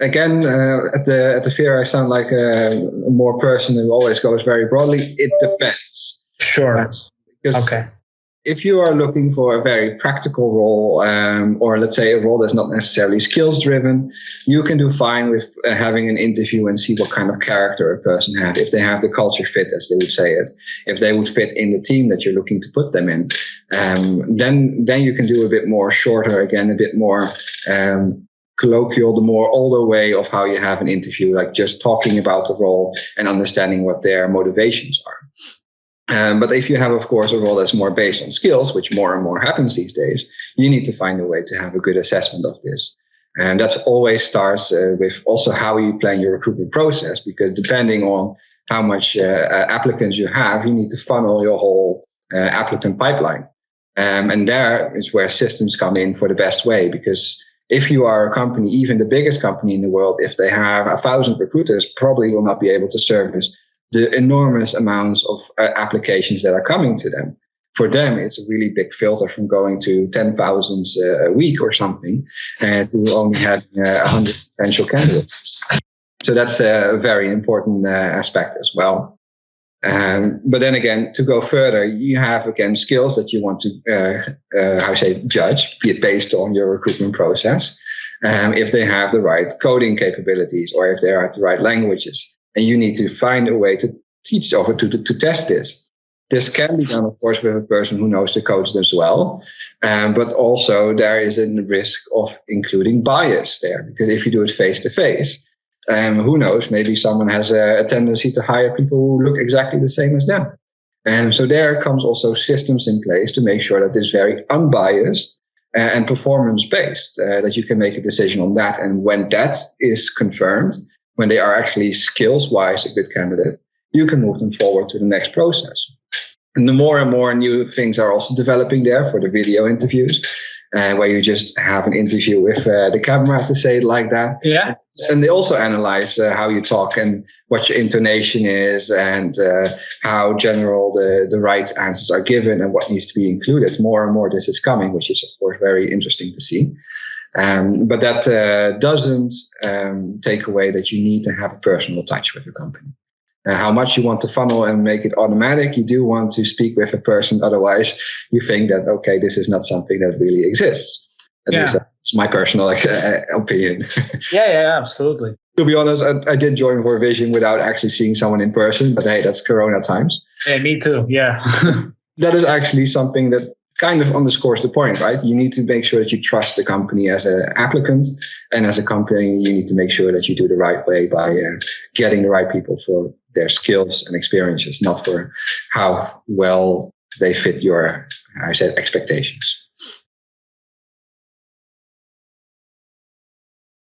Again, at the fair, I sound like a more person who always goes very broadly. It depends. Sure. Because if you are looking for a very practical role, or let's say a role that's not necessarily skills driven, you can do fine with having an interview and see what kind of character a person has. If they have the culture fit, as they would say it, if they would fit in the team that you're looking to put them in, then you can do a bit more shorter, again, a bit more colloquial, the more older way of how you have an interview, like just talking about the role and understanding what their motivations are. But if you have, of course, a role that's more based on skills, which more and more happens these days, you need to find a way to have a good assessment of this. And that always starts with also how you plan your recruitment process, because depending on how much applicants you have, you need to funnel your whole applicant pipeline. And there is where systems come in for the best way, because if you are a company, even the biggest company in the world, if they have 1,000 recruiters, probably will not be able to service the enormous amounts of applications that are coming to them. For them, it's a really big filter from going to 10,000 a week or something to only having 100 potential candidates. So that's a very important aspect as well. But then again, to go further, you have, again, skills that you want to, judge, be it based on your recruitment process. If they have the right coding capabilities or if they are at the right languages. And you need to find a way to teach over to test this. This can be done, of course, with a person who knows the codes as well. But also there is a risk of including bias there, because if you do it face to face, who knows, maybe someone has a tendency to hire people who look exactly the same as them. And so there comes also systems in place to make sure that it's very unbiased and performance-based, that you can make a decision on that. And when that is confirmed, when they are actually skills-wise a good candidate, you can move them forward to the next process. And the more and more new things are also developing there for the video interviews, where you just have an interview with the camera, to say it like that. Yeah. And they also analyze how you talk and what your intonation is and how general the right answers are given and what needs to be included. More and more this is coming, which is, of course, very interesting to see. But that doesn't take away that you need to have a personal touch with the company. How much you want to funnel and make it automatic, you do want to speak with a person. Otherwise, you think that, okay, this is not something that really exists. At least that's my personal opinion. Yeah, absolutely. To be honest, I did join FourVision without actually seeing someone in person. But hey, that's Corona times. Yeah, me too. Yeah. That is actually something that kind of underscores the point, right? You need to make sure that you trust the company as an applicant, and as a company, you need to make sure that you do the right way by getting the right people for their skills and experiences, not for how well they fit your, expectations.